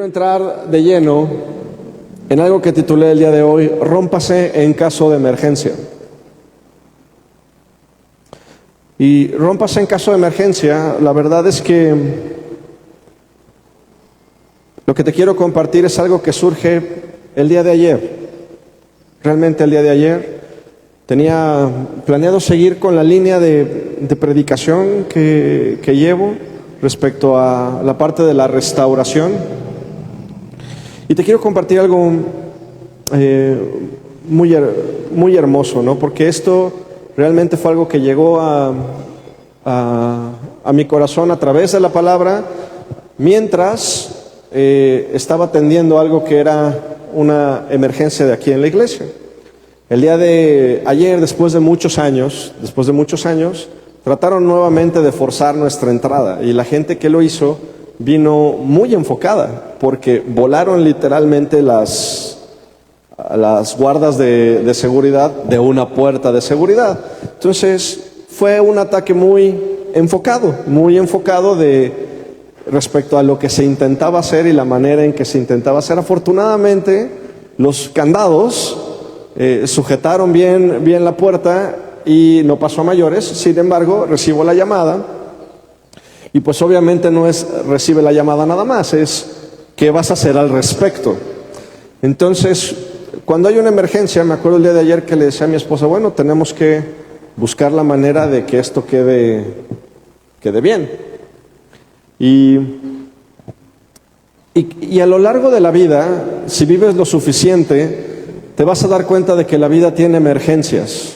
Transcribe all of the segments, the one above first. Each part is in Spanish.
Quiero entrar de lleno en algo que titulé el día de hoy, rómpase en caso de emergencia. Y rómpase en caso de emergencia, la verdad es que lo que te quiero compartir es algo que surge el día de ayer. Realmente el día de ayer tenía planeado seguir con la línea de predicación que llevo respecto a la parte de la restauración. Y te quiero compartir algo muy hermoso, ¿no? Porque esto realmente fue algo que llegó a mi corazón a través de la palabra, mientras estaba atendiendo algo que era una emergencia de aquí en la iglesia. El día de ayer, después de muchos años, trataron nuevamente de forzar nuestra entrada, y la gente que lo hizo vino muy enfocada, porque volaron literalmente las guardas de seguridad de una puerta de seguridad. Entonces fue un ataque muy enfocado respecto a lo que se intentaba hacer y la manera en que se intentaba hacer. Afortunadamente los candados sujetaron bien la puerta y no pasó a mayores. Sin embargo, recibo la llamada. Y pues obviamente no es recibe la llamada nada más, es ¿qué vas a hacer al respecto? Entonces, cuando hay una emergencia, me acuerdo el día de ayer que le decía a mi esposa, bueno, tenemos que buscar la manera de que esto quede bien. Y a lo largo de la vida, si vives lo suficiente, te vas a dar cuenta de que la vida tiene emergencias.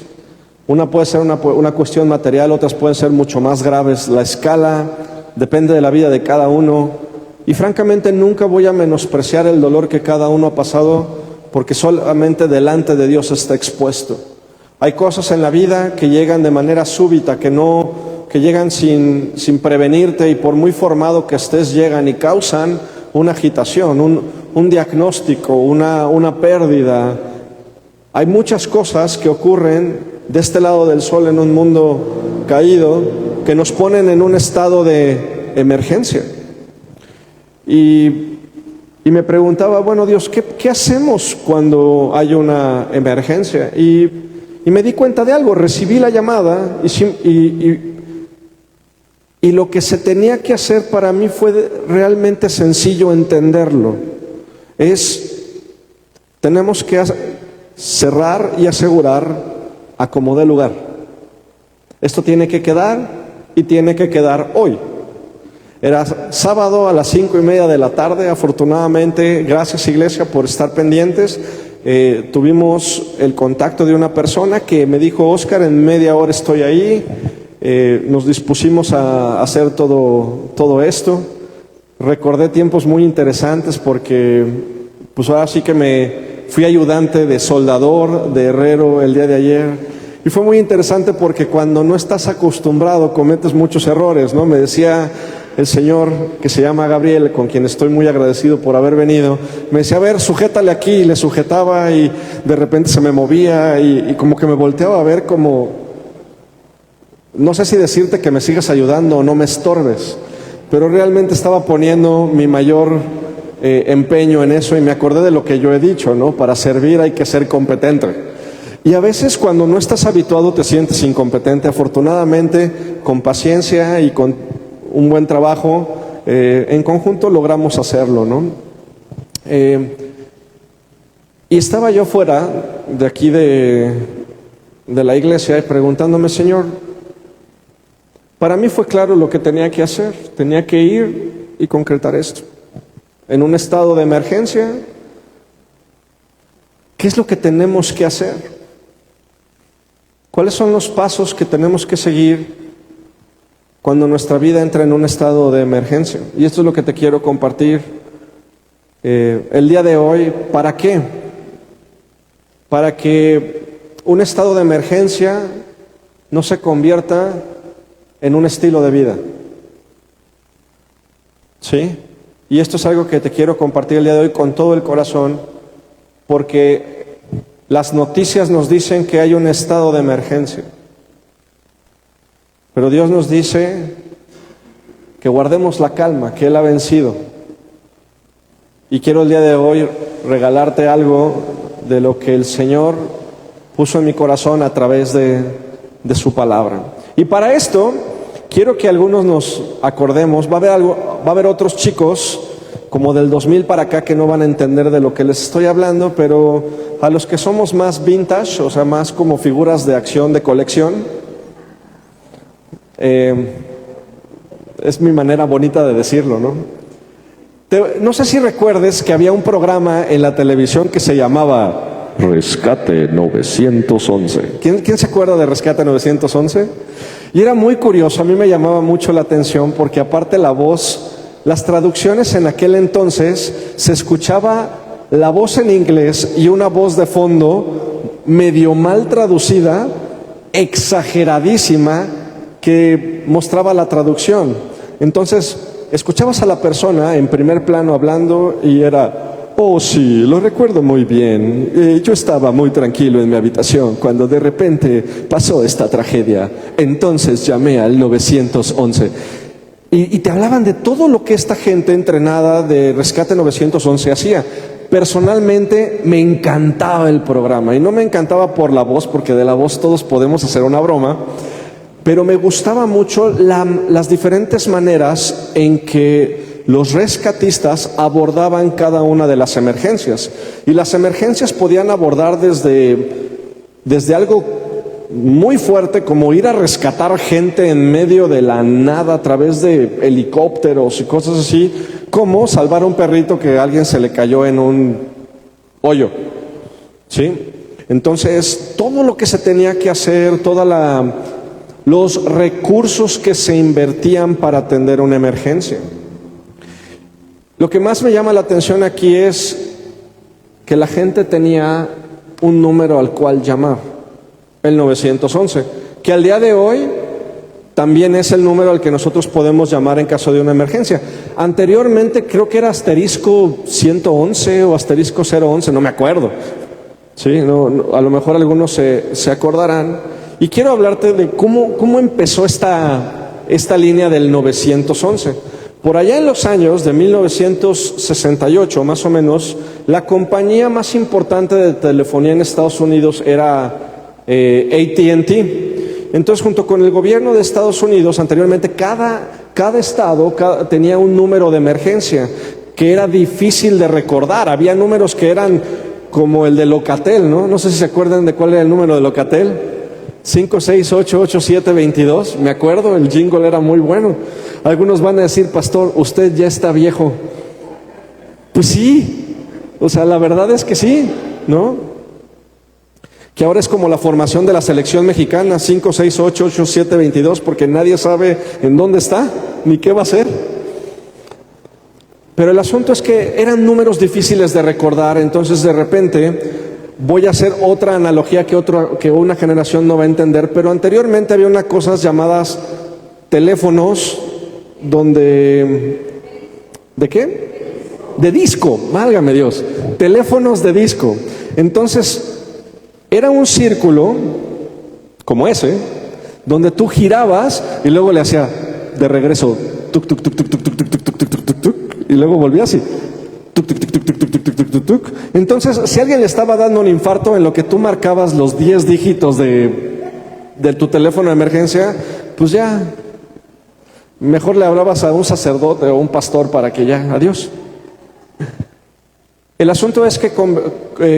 Una puede ser una cuestión material, otras pueden ser mucho más graves. La escala depende de la vida de cada uno. Y francamente nunca voy a menospreciar el dolor que cada uno ha pasado, porque solamente delante de Dios está expuesto. Hay cosas en la vida que llegan de manera súbita, que llegan sin prevenirte, y por muy formado que estés llegan y causan una agitación, un diagnóstico, una pérdida. Hay muchas cosas que ocurren de este lado del sol en un mundo caído que nos ponen en un estado de emergencia. Y me preguntaba, bueno, Dios, ¿qué hacemos cuando hay una emergencia? Y me di cuenta de algo, recibí la llamada y lo que se tenía que hacer para mí fue realmente sencillo entenderlo. Tenemos que cerrar y asegurar a como dé lugar. Esto tiene que quedar, y tiene que quedar hoy. Era sábado a las 5:30 de la tarde. Afortunadamente, gracias iglesia por estar pendientes, tuvimos el contacto de una persona que me dijo, Oscar, en media hora estoy ahí. Nos dispusimos a hacer todo esto. Recordé tiempos muy interesantes porque pues ahora sí que me fui ayudante de soldador, de herrero el día de ayer, y fue muy interesante porque cuando no estás acostumbrado cometes muchos errores, ¿no? Me decía el señor que se llama Gabriel, con quien estoy muy agradecido por haber venido, me decía, a ver, sujétale aquí, y le sujetaba y de repente se me movía y como que me volteaba a ver como, no sé si decirte que me sigas ayudando o no me estorbes, pero realmente estaba poniendo mi mayor empeño en eso, y me acordé de lo que yo he dicho, ¿no? Para servir hay que ser competente. Y a veces cuando no estás habituado te sientes incompetente. Afortunadamente, con paciencia y con un buen trabajo, en conjunto logramos hacerlo, ¿no? Y estaba yo fuera de aquí de la iglesia y preguntándome, Señor, para mí fue claro lo que tenía que hacer. Tenía que ir y concretar esto. En un estado de emergencia, ¿qué es lo que tenemos que hacer? ¿Cuáles son los pasos que tenemos que seguir cuando nuestra vida entra en un estado de emergencia? Y esto es lo que te quiero compartir el día de hoy. ¿Para qué? Para que un estado de emergencia no se convierta en un estilo de vida. ¿Sí? Y esto es algo que te quiero compartir el día de hoy con todo el corazón, porque las noticias nos dicen que hay un estado de emergencia. Pero Dios nos dice que guardemos la calma, que Él ha vencido. Y quiero el día de hoy regalarte algo de lo que el Señor puso en mi corazón a través de su palabra. Y para esto quiero que algunos nos acordemos. Va a haber otros chicos como del 2000 para acá que no van a entender de lo que les estoy hablando, pero a los que somos más vintage, o sea, más como figuras de acción, de colección, es mi manera bonita de decirlo, ¿no? No sé si recuerdes que había un programa en la televisión que se llamaba Rescate 911. ¿Quién se acuerda de Rescate 911? Y era muy curioso, a mí me llamaba mucho la atención porque aparte la voz, las traducciones en aquel entonces se escuchaba la voz en inglés y una voz de fondo medio mal traducida, exageradísima, que mostraba la traducción. Entonces escuchabas a la persona en primer plano hablando y era: oh sí, lo recuerdo muy bien. Yo estaba muy tranquilo en mi habitación cuando de repente pasó esta tragedia. Entonces llamé al 911. Y te hablaban de todo lo que esta gente entrenada de Rescate 911 hacía. Personalmente me encantaba el programa. Y no me encantaba por la voz, porque de la voz todos podemos hacer una broma. Pero me gustaba mucho las diferentes maneras en que los rescatistas abordaban cada una de las emergencias. Y las emergencias podían abordar desde algo muy fuerte, como ir a rescatar gente en medio de la nada a través de helicópteros y cosas así, como salvar a un perrito que a alguien se le cayó en un hoyo, ¿sí? Entonces, todo lo que se tenía que hacer, los recursos que se invertían para atender una emergencia. Lo que más me llama la atención aquí es que la gente tenía un número al cual llamar, el 911, que al día de hoy también es el número al que nosotros podemos llamar en caso de una emergencia. Anteriormente creo que era asterisco 111 o asterisco 011, no me acuerdo. Sí, a lo mejor algunos se acordarán. Y quiero hablarte de cómo empezó esta línea del 911. Por allá en los años de 1968, más o menos, la compañía más importante de telefonía en Estados Unidos era AT&T. Entonces, junto con el gobierno de Estados Unidos, anteriormente cada estado tenía un número de emergencia que era difícil de recordar. Había números que eran como el de Locatel, ¿no? No sé si se acuerdan de cuál era el número de Locatel. 5688722, me acuerdo, el jingle era muy bueno. Algunos van a decir: pastor, usted ya está viejo. Pues sí, o sea, la verdad es que sí, ¿no? Que ahora es como la formación de la selección mexicana, 5688722, porque nadie sabe en dónde está, ni qué va a hacer. Pero el asunto es que eran números difíciles de recordar, entonces de repente voy a hacer otra analogía que una generación no va a entender, pero anteriormente había unas cosas llamadas teléfonos ¿de qué? De disco, válgame Dios, teléfonos de disco. Entonces, era un círculo como ese, donde tú girabas y luego le hacía de regreso, tuc, tuc, tuc, tuc, tuc, tuc, tuc, tuc, tuc, tuc, tuc, tuc, y luego volvía así. Entonces, si alguien le estaba dando un infarto en lo que tú marcabas los 10 dígitos de tu teléfono de emergencia, pues ya, mejor le hablabas a un sacerdote o un pastor para que ya, adiós. El asunto es que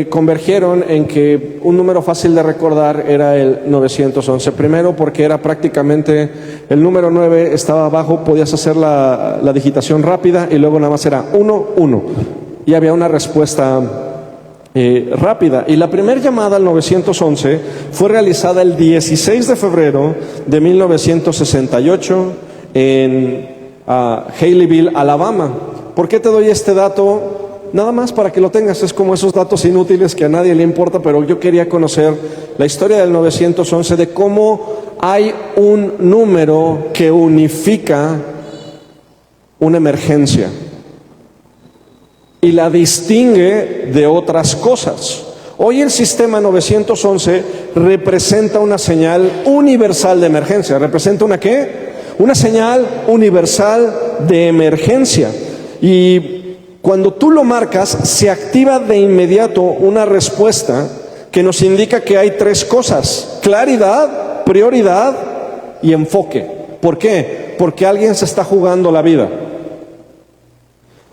convergieron en que un número fácil de recordar era el 911. Primero porque era prácticamente el número 9, estaba abajo, podías hacer la digitación rápida y luego nada más era 1. Y había una respuesta rápida. Y la primera llamada al 911 fue realizada el 16 de febrero de 1968 en Haleyville, Alabama. ¿Por qué te doy este dato? Nada más para que lo tengas, es como esos datos inútiles que a nadie le importa, pero yo quería conocer la historia del 911, de cómo hay un número que unifica una emergencia y la distingue de otras cosas. Hoy el sistema 911 representa una señal universal de emergencia. ¿Representa una qué? Una señal universal de emergencia. Y Cuando tú lo marcas, se activa de inmediato una respuesta que nos indica que hay tres cosas: claridad, prioridad y enfoque. ¿Por qué? Porque alguien se está jugando la vida.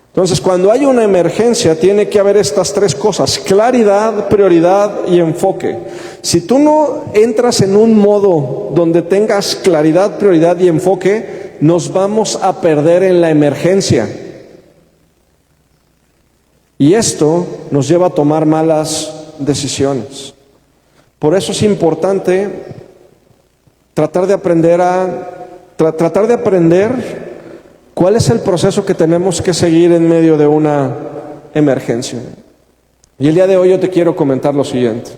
Entonces, cuando hay una emergencia, tiene que haber estas tres cosas: claridad, prioridad y enfoque. Si tú no entras en un modo donde tengas claridad, prioridad y enfoque, nos vamos a perder en la emergencia. Y esto nos lleva a tomar malas decisiones. Por eso es importante tratar de aprender cuál es el proceso que tenemos que seguir en medio de una emergencia. Y el día de hoy yo te quiero comentar lo siguiente.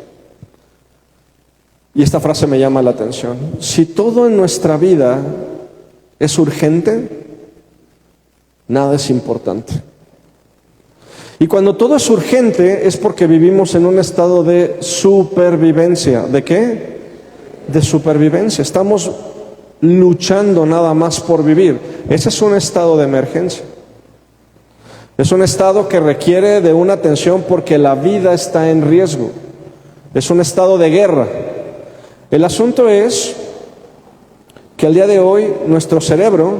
Y esta frase me llama la atención. Si todo en nuestra vida es urgente, nada es importante. Y cuando todo es urgente es porque vivimos en un estado de supervivencia. ¿De qué? De supervivencia. Estamos luchando nada más por vivir. Ese es un estado de emergencia. Es un estado que requiere de una atención porque la vida está en riesgo. Es un estado de guerra. El asunto es que al día de hoy nuestro cerebro,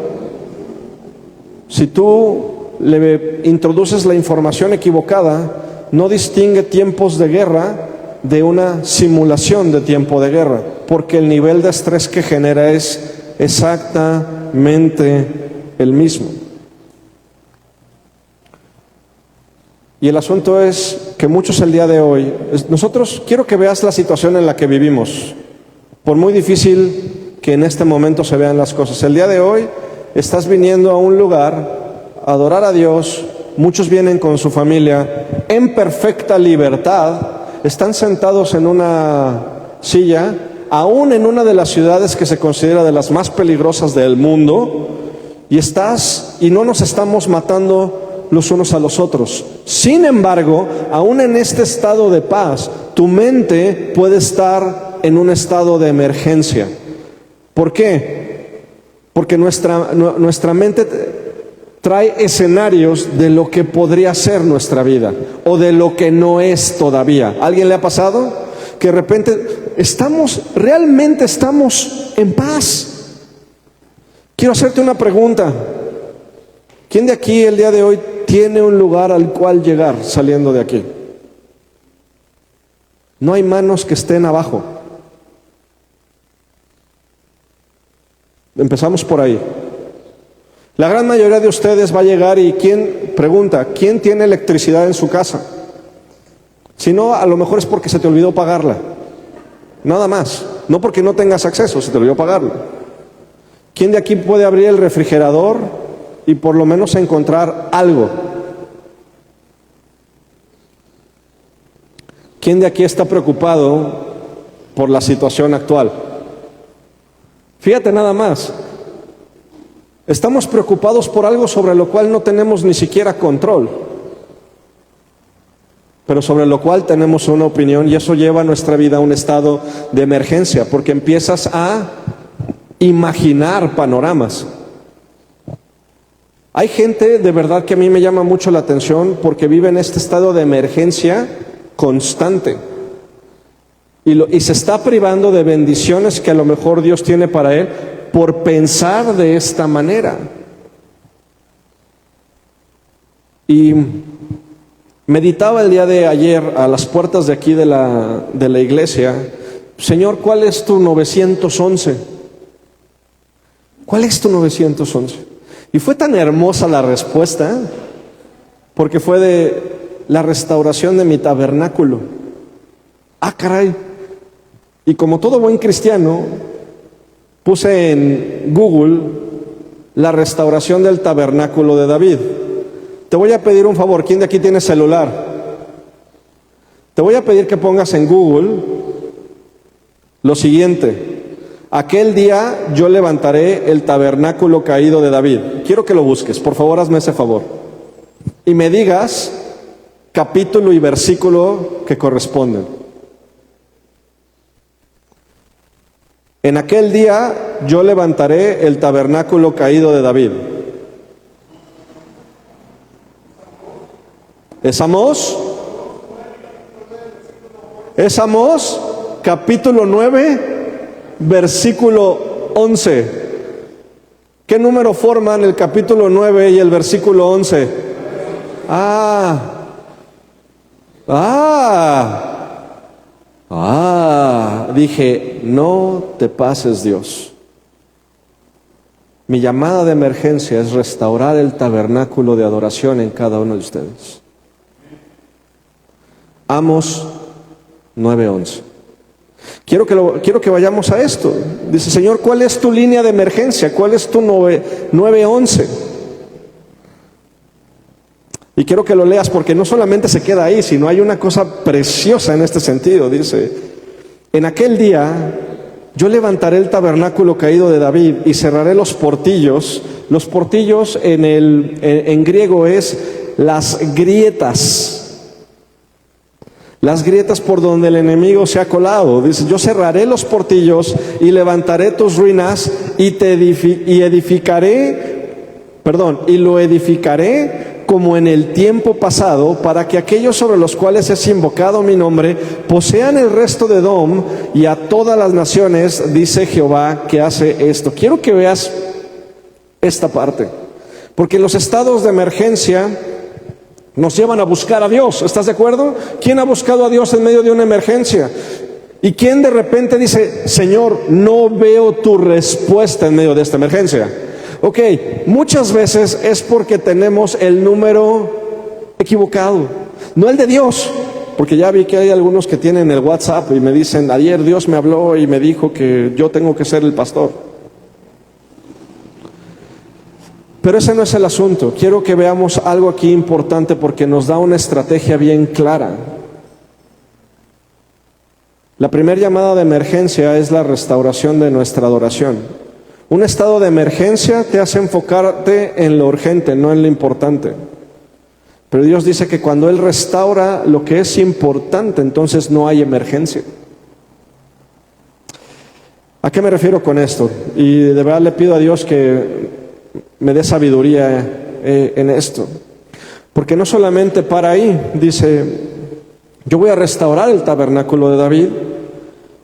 si tú le introduces la información equivocada, no distingue tiempos de guerra de una simulación de tiempo de guerra, porque el nivel de estrés que genera es exactamente el mismo. Y el asunto es que muchos el día de hoy, quiero que veas la situación en la que vivimos, por muy difícil que en este momento se vean las cosas. El día de hoy estás viniendo a un lugar a adorar a Dios, muchos vienen con su familia en perfecta libertad, están sentados en una silla, aún en una de las ciudades que se considera de las más peligrosas del mundo, y no nos estamos matando los unos a los otros. Sin embargo, aún en este estado de paz, tu mente puede estar en un estado de emergencia. ¿Por qué? Porque nuestra mente trae escenarios de lo que podría ser nuestra vida o de lo que no es todavía. ¿A alguien le ha pasado? Que de repente realmente estamos en paz. Quiero hacerte una pregunta. ¿Quién de aquí el día de hoy tiene un lugar al cual llegar saliendo de aquí? No hay manos que estén abajo. Empezamos por ahí. La gran mayoría de ustedes va a llegar y ¿quién tiene electricidad en su casa? Si no, a lo mejor es porque se te olvidó pagarla. Nada más. No porque no tengas acceso, se te olvidó pagarla. ¿Quién de aquí puede abrir el refrigerador y por lo menos encontrar algo? ¿Quién de aquí está preocupado por la situación actual? Fíjate nada más. Estamos preocupados por algo sobre lo cual no tenemos ni siquiera control, pero sobre lo cual tenemos una opinión, y eso lleva nuestra vida a un estado de emergencia, porque empiezas a imaginar panoramas. Hay gente de verdad que a mí me llama mucho la atención porque vive en este estado de emergencia constante y se está privando de bendiciones que a lo mejor Dios tiene para él por pensar de esta manera. Y meditaba el día de ayer a las puertas de aquí de la iglesia: Señor, ¿cuál es tu 911? ¿Cuál es tu 911? Y fue tan hermosa la respuesta, porque fue de la restauración de mi tabernáculo. Ah, caray. Y como todo buen cristiano, puse en Google la restauración del tabernáculo de David. Te voy a pedir un favor. ¿Quién de aquí tiene celular? Te voy a pedir que pongas en Google lo siguiente: aquel día yo levantaré el tabernáculo caído de David. Quiero que lo busques, por favor, hazme ese favor. Y me digas capítulo y versículo que corresponden. En aquel día yo levantaré el tabernáculo caído de David. ¿Es Amós? Es Amós, capítulo 9, versículo 11. ¿Qué número forman el capítulo 9 y el versículo 11? Dije, no te pases, Dios. Mi llamada de emergencia es restaurar el tabernáculo de adoración en cada uno de ustedes. Amós 9:11. Quiero que vayamos a esto. Dice, Señor, ¿cuál es tu línea de emergencia? ¿Cuál es tu 9:11? Y quiero que lo leas porque no solamente se queda ahí, sino hay una cosa preciosa en este sentido. Dice, en aquel día yo levantaré el tabernáculo caído de David y cerraré los portillos. Los portillos en griego es las grietas. Las grietas por donde el enemigo se ha colado. Dice, yo cerraré los portillos y levantaré tus ruinas y lo edificaré como en el tiempo pasado, para que aquellos sobre los cuales es invocado mi nombre posean el resto de Edom y a todas las naciones, dice Jehová, que hace esto. Quiero que veas esta parte, porque los estados de emergencia nos llevan a buscar a Dios. ¿Estás de acuerdo? ¿Quién ha buscado a Dios en medio de una emergencia? ¿Y quién de repente dice, Señor, no veo tu respuesta en medio de esta emergencia? Ok, muchas veces es porque tenemos el número equivocado, no el de Dios. Porque ya vi que hay algunos que tienen el WhatsApp y me dicen, ayer Dios me habló y me dijo que yo tengo que ser el pastor. Pero ese no es el asunto. Quiero que veamos algo aquí importante porque nos da una estrategia bien clara. La primera llamada de emergencia es la restauración de nuestra adoración. Un estado de emergencia te hace enfocarte en lo urgente, no en lo importante. Pero Dios dice que cuando Él restaura lo que es importante, entonces no hay emergencia. ¿A qué me refiero con esto? Y de verdad le pido a Dios que me dé sabiduría en esto. Porque no solamente para ahí, dice, yo voy a restaurar el tabernáculo de David.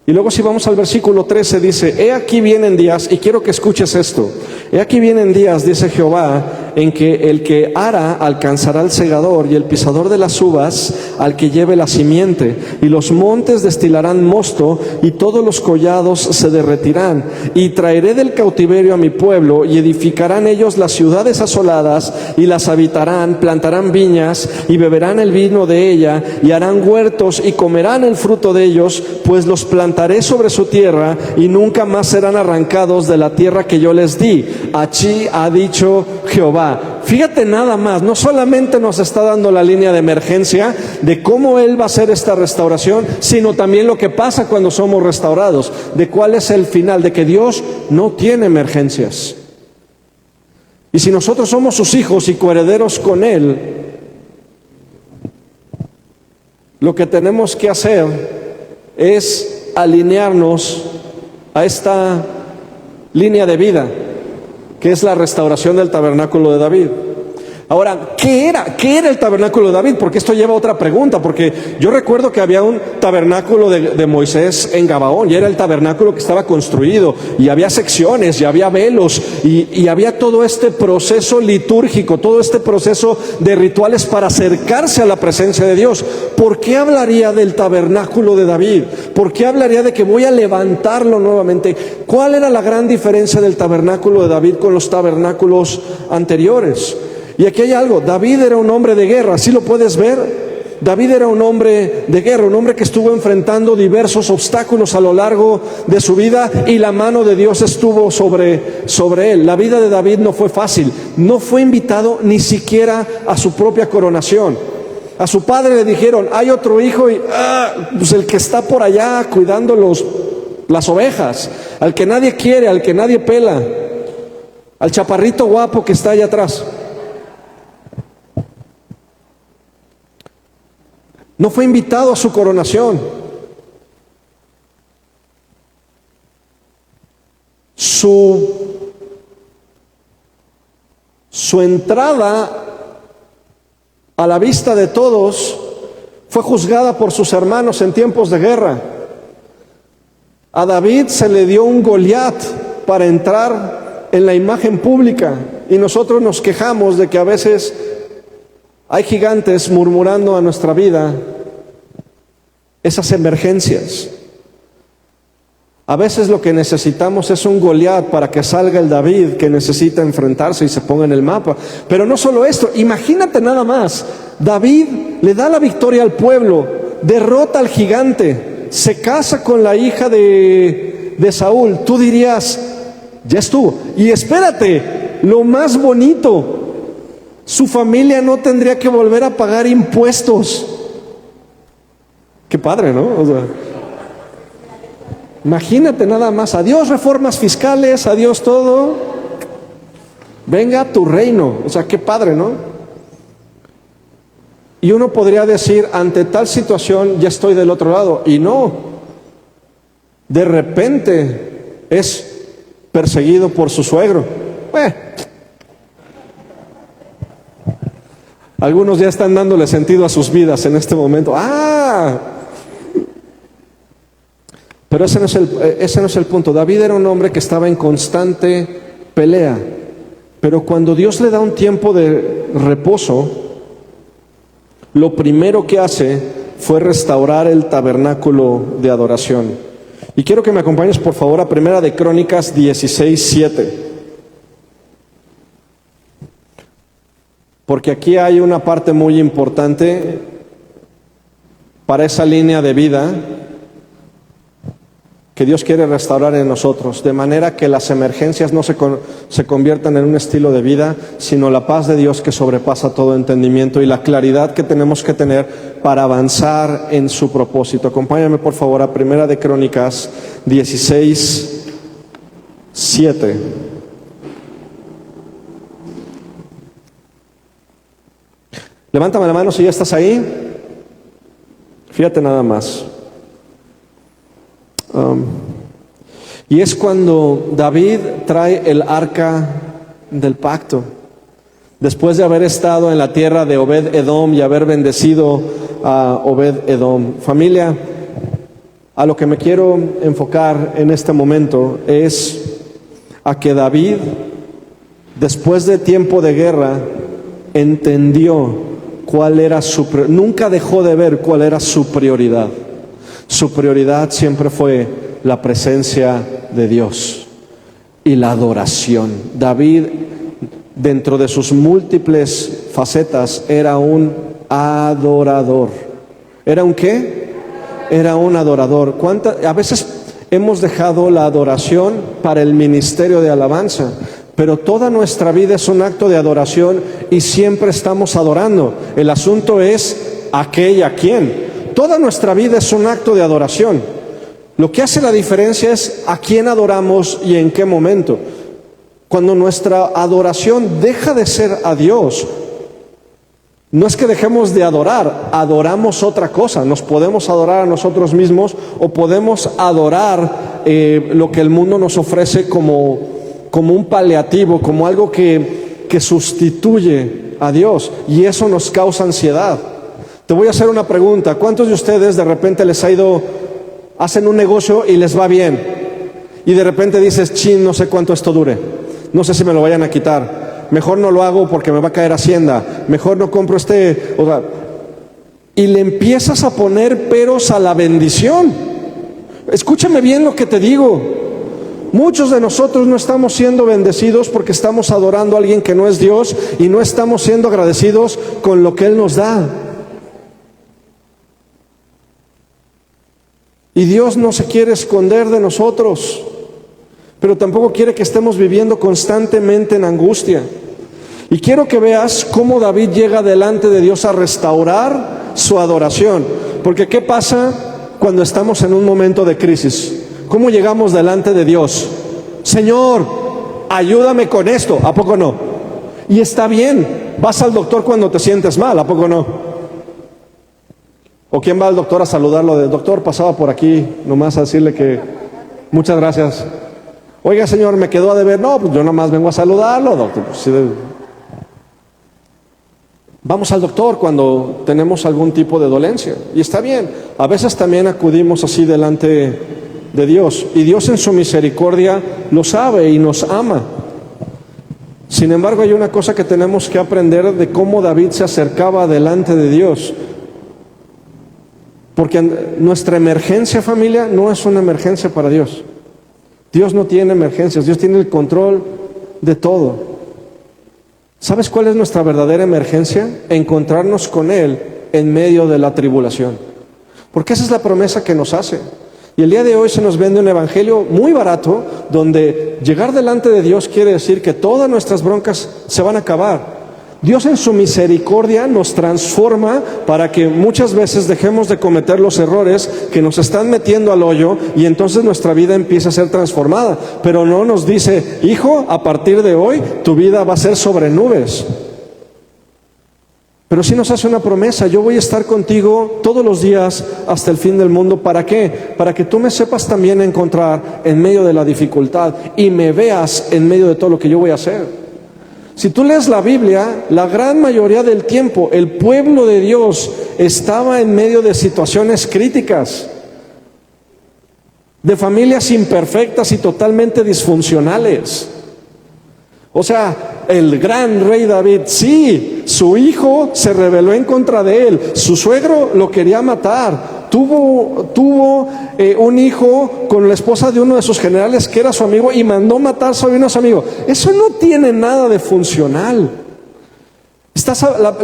Y luego si vamos al versículo 13 dice, he aquí vienen días, y quiero que escuches esto, he aquí vienen días, dice Jehová, en que el que ara alcanzará al segador y el pisador de las uvas al que lleve la simiente, y los montes destilarán mosto y todos los collados se derretirán, y traeré del cautiverio a mi pueblo y edificarán ellos las ciudades asoladas y las habitarán, plantarán viñas y beberán el vino de ella y harán huertos y comerán el fruto de ellos, pues los plantaré sobre su tierra y nunca más serán arrancados de la tierra que yo les di. Así ha dicho Jehová. Fíjate nada más, no solamente nos está dando la línea de emergencia de cómo Él va a hacer esta restauración, sino también lo que pasa cuando somos restaurados, de cuál es el final, de que Dios no tiene emergencias. Y si nosotros somos sus hijos y coherederos con Él, lo que tenemos que hacer es alinearnos a esta línea de vida, que es la restauración del tabernáculo de David. Ahora, ¿qué era el tabernáculo de David? Porque esto lleva a otra pregunta, porque yo recuerdo que había un tabernáculo de Moisés en Gabaón, y era el tabernáculo que estaba construido, y había secciones, y había velos, y había todo este proceso litúrgico, todo este proceso de rituales para acercarse a la presencia de Dios. ¿Por qué hablaría del tabernáculo de David? ¿Por qué hablaría de que voy a levantarlo nuevamente? ¿Cuál era la gran diferencia del tabernáculo de David con los tabernáculos anteriores? Y aquí hay algo, David era un hombre de guerra, ¿sí lo puedes ver? David era un hombre de guerra, un hombre que estuvo enfrentando diversos obstáculos a lo largo de su vida, y la mano de Dios estuvo sobre él. La vida de David no fue fácil, no fue invitado ni siquiera a su propia coronación. A su padre le dijeron, hay otro hijo, y pues el que está por allá cuidando las ovejas, al que nadie quiere, al que nadie pela, al chaparrito guapo que está allá atrás. No fue invitado a su coronación. Su entrada a la vista de todos, fue juzgada por sus hermanos en tiempos de guerra. A David se le dio un Goliat para entrar en la imagen pública, y nosotros nos quejamos de que a veces hay gigantes murmurando a nuestra vida esas emergencias. A veces lo que necesitamos es un Goliat para que salga el David que necesita enfrentarse y se ponga en el mapa. Pero no solo esto, imagínate nada más, David le da la victoria al pueblo, derrota al gigante, se casa con la hija de Saúl. Tú dirías, ya estuvo. Y espérate, lo más bonito, su familia no tendría que volver a pagar impuestos. Qué padre, ¿no? O sea, imagínate nada más, adiós reformas fiscales, adiós todo, venga tu reino. O sea, qué padre, ¿no? Y uno podría decir, ante tal situación ya estoy del otro lado, y no, de repente es perseguido por su suegro. Algunos ya están dándole sentido a sus vidas en este momento. Pero ese no es el punto. David era un hombre que estaba en constante pelea, pero cuando Dios le da un tiempo de reposo, lo primero que hace fue restaurar el tabernáculo de adoración. Y quiero que me acompañes por favor a Primera de Crónicas 16:7. Porque aquí hay una parte muy importante para esa línea de vida que Dios quiere restaurar en nosotros, de manera que las emergencias no se conviertan en un estilo de vida, sino la paz de Dios que sobrepasa todo entendimiento y la claridad que tenemos que tener para avanzar en su propósito. Acompáñame por favor a Primera de Crónicas 16:7. Levántame la mano si ya estás ahí. Fíjate nada más. Y es cuando David trae el arca del pacto, después de haber estado en la tierra de Obed-Edom y haber bendecido a Obed-Edom. Familia, a lo que me quiero enfocar en este momento es a que David, después de tiempo de guerra, entendió cuál era nunca dejó de ver cuál era su prioridad. Su prioridad siempre fue la presencia de Dios y la adoración. David, dentro de sus múltiples facetas, era un adorador. ¿Era un qué? Era un adorador. A veces hemos dejado la adoración para el ministerio de alabanza, pero toda nuestra vida es un acto de adoración y siempre estamos adorando. El asunto es ¿a qué y a quién? Toda nuestra vida es un acto de adoración. Lo que hace la diferencia es a quién adoramos y en qué momento. Cuando nuestra adoración deja de ser a Dios, no es que dejemos de adorar, adoramos otra cosa. Nos podemos adorar a nosotros mismos o podemos adorar lo que el mundo nos ofrece como un paliativo, como algo que sustituye a Dios, y eso nos causa ansiedad. Te voy a hacer una pregunta. ¿Cuántos de ustedes de repente hacen un negocio y les va bien? Y de repente dices, chin, no sé cuánto esto dure. No sé si me lo vayan a quitar. Mejor no lo hago porque me va a caer Hacienda. Mejor no compro y le empiezas a poner peros a la bendición. Escúchame bien lo que te digo. Muchos de nosotros no estamos siendo bendecidos porque estamos adorando a alguien que no es Dios y no estamos siendo agradecidos con lo que Él nos da. Y Dios no se quiere esconder de nosotros, pero tampoco quiere que estemos viviendo constantemente en angustia. Y quiero que veas cómo David llega delante de Dios a restaurar su adoración. Porque ¿qué pasa cuando estamos en un momento de crisis? ¿Cómo llegamos delante de Dios? Señor, ayúdame con esto. ¿A poco no? Y está bien, vas al doctor cuando te sientes mal. ¿A poco no? ¿O quién va al doctor a saludarlo? De doctor, pasaba por aquí nomás a decirle que muchas gracias. Oiga, señor, me quedó a deber. No, pues yo nomás vengo a saludarlo, doctor. Pues, sí, Vamos al doctor cuando tenemos algún tipo de dolencia. Y está bien. A veces también acudimos así delante de Dios. Y Dios en su misericordia lo sabe y nos ama. Sin embargo, hay una cosa que tenemos que aprender de cómo David se acercaba delante de Dios. Porque nuestra emergencia, familia, no es una emergencia para Dios. Dios no tiene emergencias. Dios tiene el control de todo. ¿Sabes cuál es nuestra verdadera emergencia? Encontrarnos con Él en medio de la tribulación. Porque esa es la promesa que nos hace. Y el día de hoy se nos vende un evangelio muy barato, donde llegar delante de Dios quiere decir que todas nuestras broncas se van a acabar. Dios en su misericordia nos transforma para que muchas veces dejemos de cometer los errores que nos están metiendo al hoyo y entonces nuestra vida empieza a ser transformada. Pero no nos dice, hijo, a partir de hoy tu vida va a ser sobre nubes. Pero sí nos hace una promesa: yo voy a estar contigo todos los días hasta el fin del mundo. ¿Para qué? Para que tú me sepas también encontrar en medio de la dificultad y me veas en medio de todo lo que yo voy a hacer. Si tú lees la Biblia, la gran mayoría del tiempo el pueblo de Dios estaba en medio de situaciones críticas, de familias imperfectas y totalmente disfuncionales. O sea, el gran rey David, sí, su hijo se rebeló en contra de él, su suegro lo quería matar, tuvo un hijo con la esposa de uno de sus generales que era su amigo y mandó matar a su amigo. Eso no tiene nada de funcional.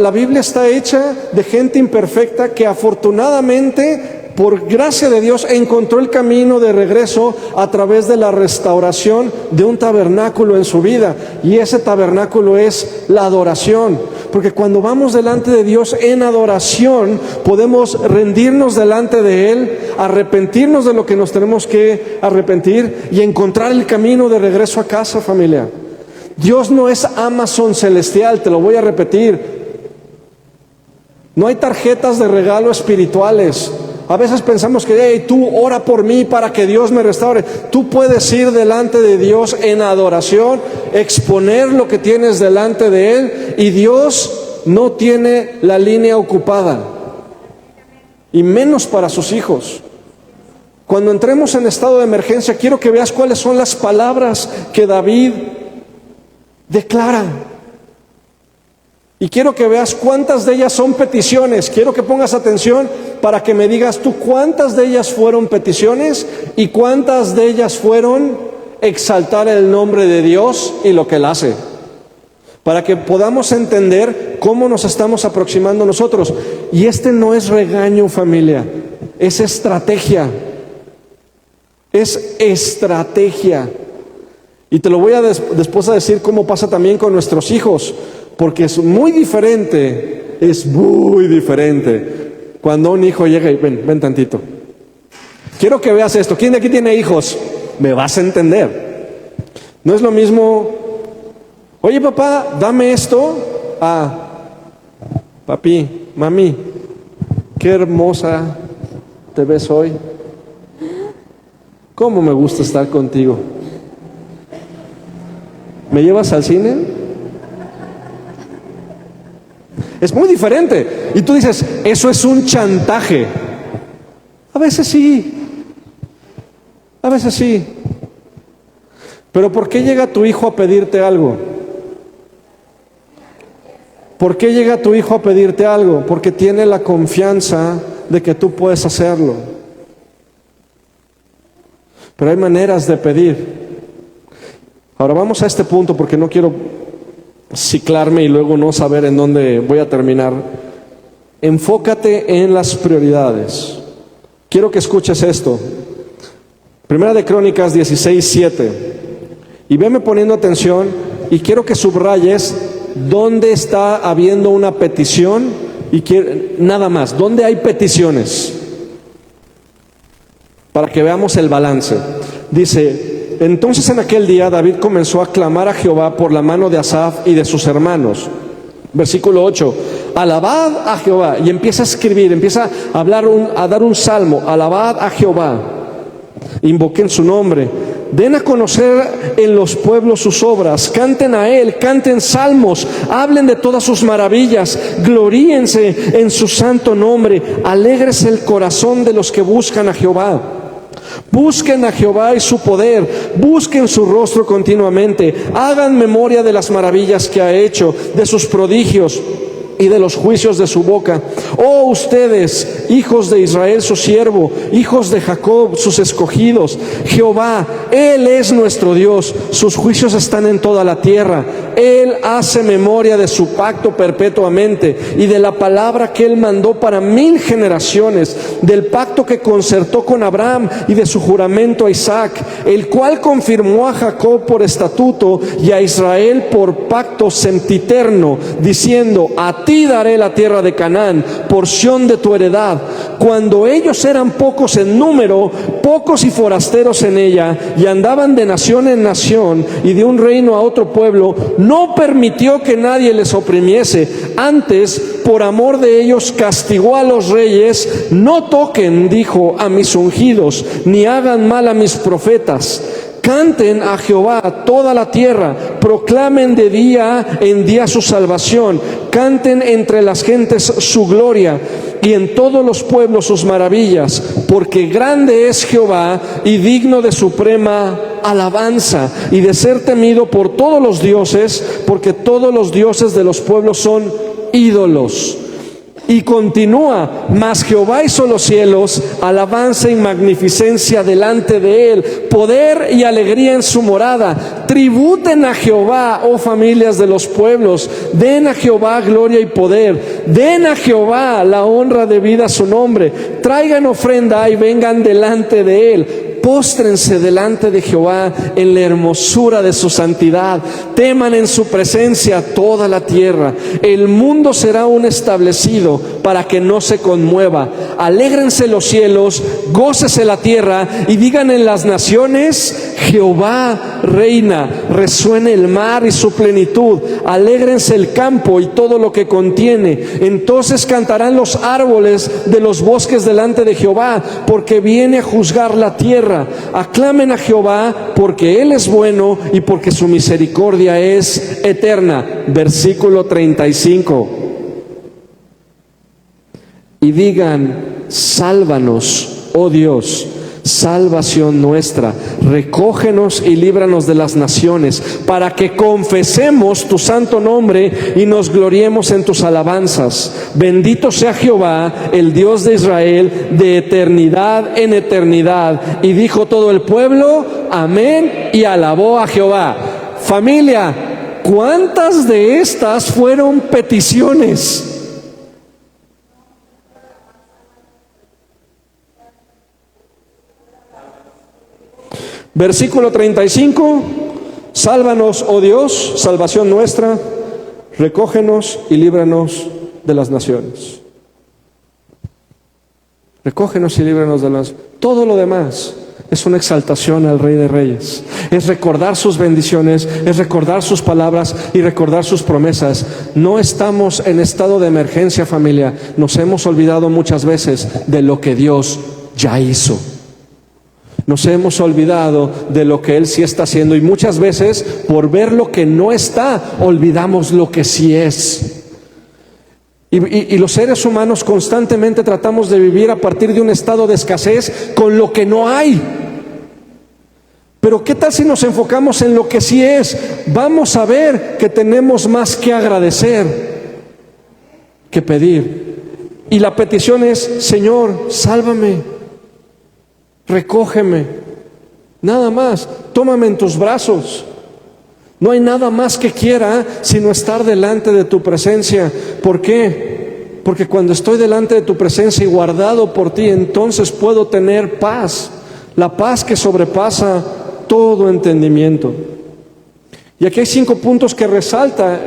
La Biblia está hecha de gente imperfecta que afortunadamente, por gracia de Dios, encontró el camino de regreso a través de la restauración de un tabernáculo en su vida. Y ese tabernáculo es la adoración. Porque cuando vamos delante de Dios en adoración, podemos rendirnos delante de Él, arrepentirnos de lo que nos tenemos que arrepentir y encontrar el camino de regreso a casa, familia. Dios no es Amazon celestial, te lo voy a repetir. No hay tarjetas de regalo espirituales. A veces pensamos que, hey, tú ora por mí para que Dios me restaure. Tú puedes ir delante de Dios en adoración, exponer lo que tienes delante de Él, y Dios no tiene la línea ocupada, y menos para sus hijos. Cuando entremos en estado de emergencia, quiero que veas cuáles son las palabras que David declara. Y quiero que veas cuántas de ellas son peticiones. Quiero que pongas atención para que me digas tú cuántas de ellas fueron peticiones y cuántas de ellas fueron exaltar el nombre de Dios y lo que Él hace. Para que podamos entender cómo nos estamos aproximando nosotros. Y este no es regaño, familia, es estrategia. Es estrategia. Y te lo voy a después a decir cómo pasa también con nuestros hijos. Porque es muy diferente cuando un hijo llega y ven tantito. Quiero que veas esto. ¿Quién de aquí tiene hijos? Me vas a entender. No es lo mismo, oye papá, dame esto, papi, mami, qué hermosa te ves hoy. ¿Cómo me gusta estar contigo? ¿Me llevas al cine? Es muy diferente. Y tú dices, eso es un chantaje. A veces sí. A veces sí. Pero ¿por qué llega tu hijo a pedirte algo? ¿Por qué llega tu hijo a pedirte algo? Porque tiene la confianza de que tú puedes hacerlo. Pero hay maneras de pedir. Ahora vamos a este punto porque no quiero ciclarme y luego no saber en dónde voy a terminar. Enfócate en las prioridades. Quiero que escuches esto. Primera de Crónicas 16:7. Y veme poniendo atención y quiero que subrayes dónde está habiendo una petición y nada más, dónde hay peticiones. Para que veamos el balance. Dice: entonces en aquel día David comenzó a clamar a Jehová por la mano de Asaf y de sus hermanos. Versículo 8. Alabad a Jehová. Y empieza a escribir, empieza a hablar, a dar un salmo. Alabad a Jehová. Invoquen su nombre. Den a conocer en los pueblos sus obras, canten a Él, canten salmos, hablen de todas sus maravillas, gloríense en su santo nombre, alégrese el corazón de los que buscan a Jehová. Busquen a Jehová y su poder, busquen su rostro continuamente, hagan memoria de las maravillas que ha hecho, de sus prodigios y de los juicios de su boca. Oh ustedes, hijos de Israel su siervo, hijos de Jacob sus escogidos, Jehová, Él es nuestro Dios, sus juicios están en toda la tierra. Él hace memoria de su pacto perpetuamente y de la palabra que Él mandó para 1000 generaciones, del pacto que concertó con Abraham y de su juramento a Isaac, el cual confirmó a Jacob por estatuto y a Israel por pacto sempiterno, diciendo: a ti daré la tierra de Canaán, porción de tu heredad. Cuando ellos eran pocos en número, pocos y forasteros en ella, y andaban de nación en nación y de un reino a otro pueblo, no permitió que nadie les oprimiese. Antes, por amor de ellos, castigó a los reyes. No toquen, dijo, a mis ungidos, ni hagan mal a mis profetas. Canten a Jehová toda la tierra, proclamen de día en día su salvación, canten entre las gentes su gloria y en todos los pueblos sus maravillas, porque grande es Jehová y digno de suprema alabanza y de ser temido por todos los dioses, porque todos los dioses de los pueblos son ídolos. Y continúa: mas Jehová hizo los cielos, alabanza y magnificencia delante de Él, poder y alegría en su morada. Tributen a Jehová, oh familias de los pueblos, den a Jehová gloria y poder, den a Jehová la honra debida a su nombre, traigan ofrenda y vengan delante de Él. Póstrense delante de Jehová en la hermosura de su santidad. Teman en su presencia toda la tierra. El mundo será aún establecido para que no se conmueva. Alégrense los cielos, gócese la tierra y digan en las naciones: Jehová reina. Resuene el mar y su plenitud. Alégrense el campo y todo lo que contiene. Entonces cantarán los árboles de los bosques delante de Jehová, porque viene a juzgar la tierra. Aclamen a Jehová, porque Él es bueno y porque su misericordia es eterna. Versículo 35. Y digan: sálvanos, oh Dios, salvación nuestra, recógenos y líbranos de las naciones, para que confesemos tu santo nombre y nos gloriemos en tus alabanzas. Bendito sea Jehová, el Dios de Israel, de eternidad en eternidad. Y dijo todo el pueblo: amén, y alabó a Jehová. Familia, ¿cuántas de estas fueron peticiones? Versículo 35: sálvanos, oh Dios, salvación nuestra, recógenos y líbranos de las naciones. Recógenos y líbranos de las... Todo lo demás es una exaltación al Rey de Reyes. Es recordar sus bendiciones, es recordar sus palabras y recordar sus promesas. No estamos en estado de emergencia, familia. Nos hemos olvidado muchas veces de lo que Dios ya hizo. Nos hemos olvidado de lo que Él sí está haciendo, y muchas veces por ver lo que no está, olvidamos lo que sí es. Y los seres humanos constantemente tratamos de vivir a partir de un estado de escasez con lo que no hay. Pero ¿qué tal si nos enfocamos en lo que sí es? Vamos a ver que tenemos más que agradecer que pedir. Y la petición es: Señor, sálvame. Recógeme, nada más, tómame en tus brazos. No hay nada más que quiera sino estar delante de tu presencia. ¿Por qué? Porque cuando estoy delante de tu presencia y guardado por ti, entonces puedo tener paz, la paz que sobrepasa todo entendimiento. Y aquí hay 5 puntos que resalta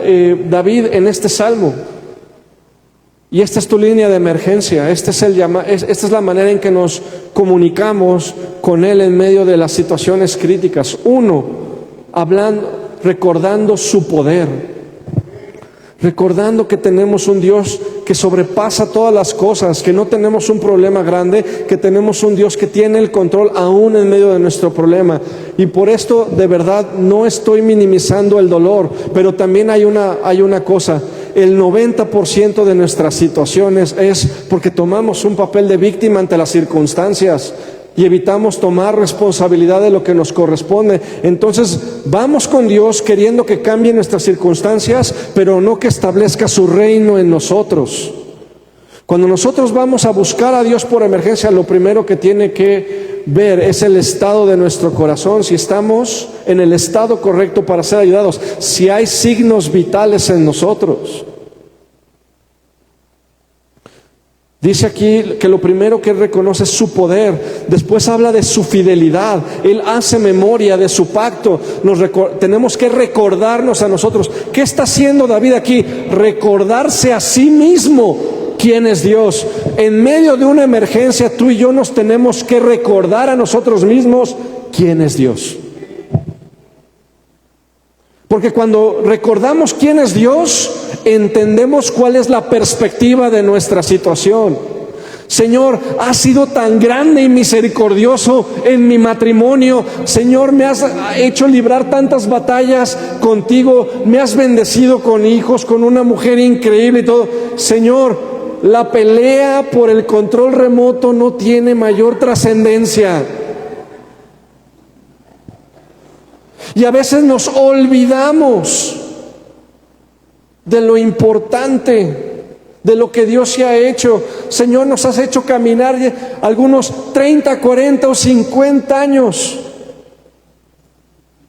David en este salmo. Y esta es tu línea de emergencia. Esta es la manera en que nos comunicamos con Él en medio de las situaciones críticas. 1, recordando su poder. recordando que tenemos un Dios que sobrepasa todas las cosas, que no tenemos un problema grande, que tenemos un Dios que tiene el control aún en medio de nuestro problema. Y por esto, de verdad, no estoy minimizando el dolor, pero también hay una cosa: el 90% de nuestras situaciones es porque tomamos un papel de víctima ante las circunstancias y evitamos tomar responsabilidad de lo que nos corresponde. Entonces vamos con Dios queriendo que cambie nuestras circunstancias, pero no que establezca su reino en nosotros. Cuando nosotros vamos a buscar a Dios por emergencia, lo primero que tiene que ver es el estado de nuestro corazón, si estamos en el estado correcto para ser ayudados, si hay signos vitales en nosotros. Dice aquí que lo primero que Él reconoce es su poder. Después habla de su fidelidad. Él hace memoria de su pacto. Tenemos que recordarnos a nosotros. ¿Qué está haciendo David aquí? Recordarse a sí mismo quién es Dios. En medio de una emergencia, tú y yo nos tenemos que recordar a nosotros mismos quién es Dios. Porque cuando recordamos quién es Dios, entendemos cuál es la perspectiva de nuestra situación. Señor, has sido tan grande y misericordioso en mi matrimonio. Señor, me has hecho librar tantas batallas contigo. Me has bendecido con hijos, con una mujer increíble y todo. Señor, la pelea por el control remoto no tiene mayor trascendencia. Y a veces nos olvidamos de lo importante, de lo que Dios se ha hecho. Señor, nos has hecho caminar algunos 30, 40 o 50 años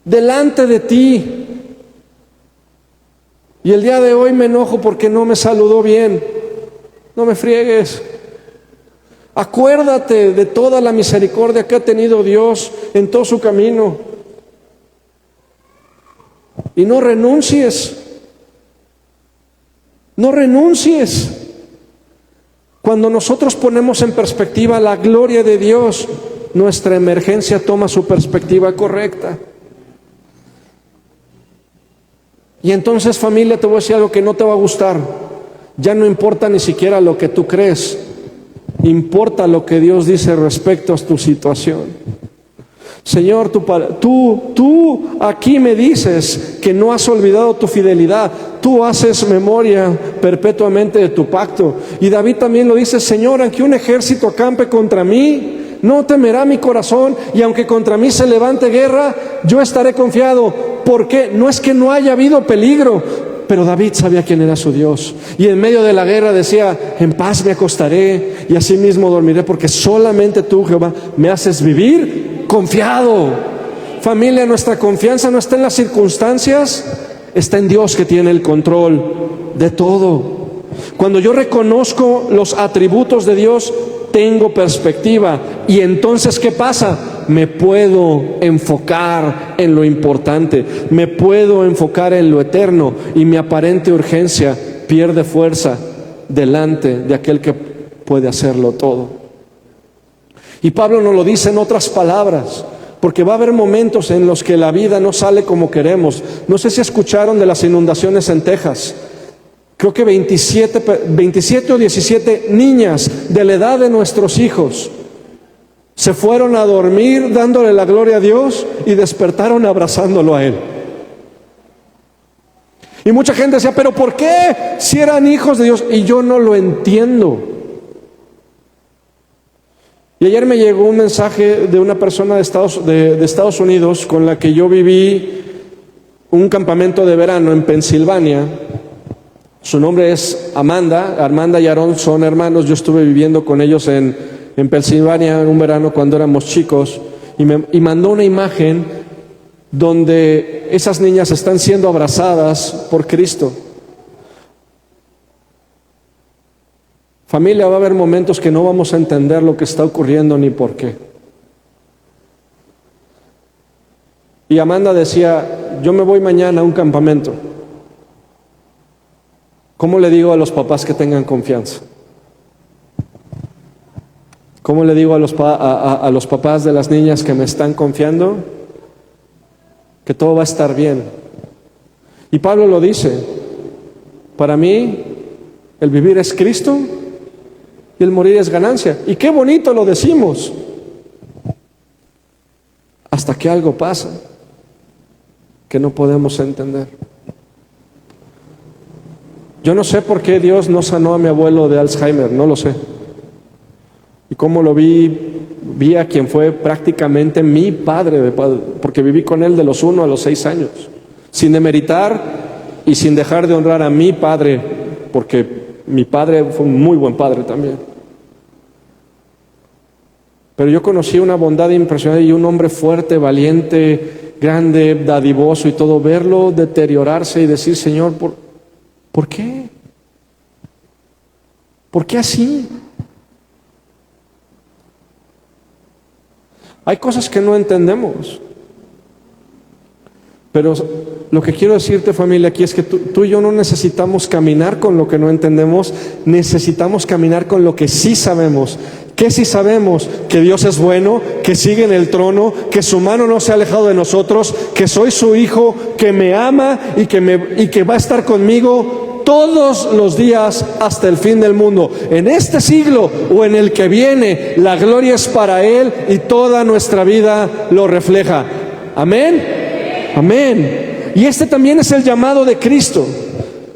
delante de ti. Y el día de hoy me enojo porque no me saludó bien. No me friegues. Acuérdate de toda la misericordia que ha tenido Dios en todo su camino. Y no renuncies. No renuncies. Cuando nosotros ponemos en perspectiva la gloria de Dios, nuestra emergencia toma su perspectiva correcta. Y entonces, familia, te voy a decir algo que no te va a gustar. Ya no importa ni siquiera lo que tú crees, importa lo que Dios dice respecto a tu situación. Señor, tú aquí me dices que no has olvidado tu fidelidad. Tú haces memoria perpetuamente de tu pacto. Y David también lo dice: Señor, aunque un ejército acampe contra mí, no temerá mi corazón. Y aunque contra mí se levante guerra, yo estaré confiado. ¿Por qué? No es que no haya habido peligro, pero David sabía quién era su Dios. Y en medio de la guerra decía: en paz me acostaré y así mismo dormiré, porque solamente tú, Jehová, me haces vivir confiado. Familia, nuestra confianza no está en las circunstancias, está en Dios, que tiene el control de todo. Cuando yo reconozco los atributos de Dios, tengo perspectiva. Y entonces, ¿qué pasa? Me puedo enfocar en lo importante, me puedo enfocar en lo eterno, y mi aparente urgencia pierde fuerza delante de aquel que puede hacerlo todo. Y Pablo nos lo dice en otras palabras, porque va a haber momentos en los que la vida no sale como queremos. No sé si escucharon de las inundaciones en Texas. Creo que 27 o 17 niñas de la edad de nuestros hijos se fueron a dormir dándole la gloria a Dios y despertaron abrazándolo a Él. Y mucha gente decía: ¿pero por qué? Si eran hijos de Dios. Y yo no lo entiendo. Y ayer me llegó un mensaje de una persona de Estados Unidos con la que yo viví un campamento de verano en Pensilvania. Su nombre es Amanda. Amanda y Aarón son hermanos. Yo estuve viviendo con ellos en Pensilvania en un verano cuando éramos chicos. Y mandó una imagen donde esas niñas están siendo abrazadas por Cristo. Familia, va a haber momentos que no vamos a entender lo que está ocurriendo ni por qué. Y Amanda decía: yo me voy mañana a un campamento. ¿Cómo le digo a los papás que tengan confianza? ¿Cómo le digo a los papás de las niñas que me están confiando que todo va a estar bien? Y Pablo lo dice: Para mí, el vivir es Cristo y el morir es ganancia. Y qué bonito lo decimos, hasta que algo pasa que no podemos entender. Yo no sé por qué Dios no sanó a mi abuelo de Alzheimer, no lo sé. Y cómo lo vi a quien fue prácticamente mi padre, porque viví con él de los 1 a los 6 años, sin demeritar y sin dejar de honrar a mi padre, porque mi padre fue un muy buen padre también. Pero yo conocí una bondad impresionante y un hombre fuerte, valiente, grande, dadivoso y todo. Verlo deteriorarse y decir, Señor, ¿por qué? ¿Por qué así? Hay cosas que no entendemos. Pero lo que quiero decirte, familia, aquí es que tú y yo no necesitamos caminar con lo que no entendemos, necesitamos caminar con lo que sí sabemos. ¿Qué sí sabemos? Que Dios es bueno, que sigue en el trono, que su mano no se ha alejado de nosotros, que soy su hijo, que me ama y que va a estar conmigo todos los días hasta el fin del mundo. En este siglo o en el que viene, la gloria es para Él y toda nuestra vida lo refleja. Amén. Amén. Y este también es el llamado de Cristo.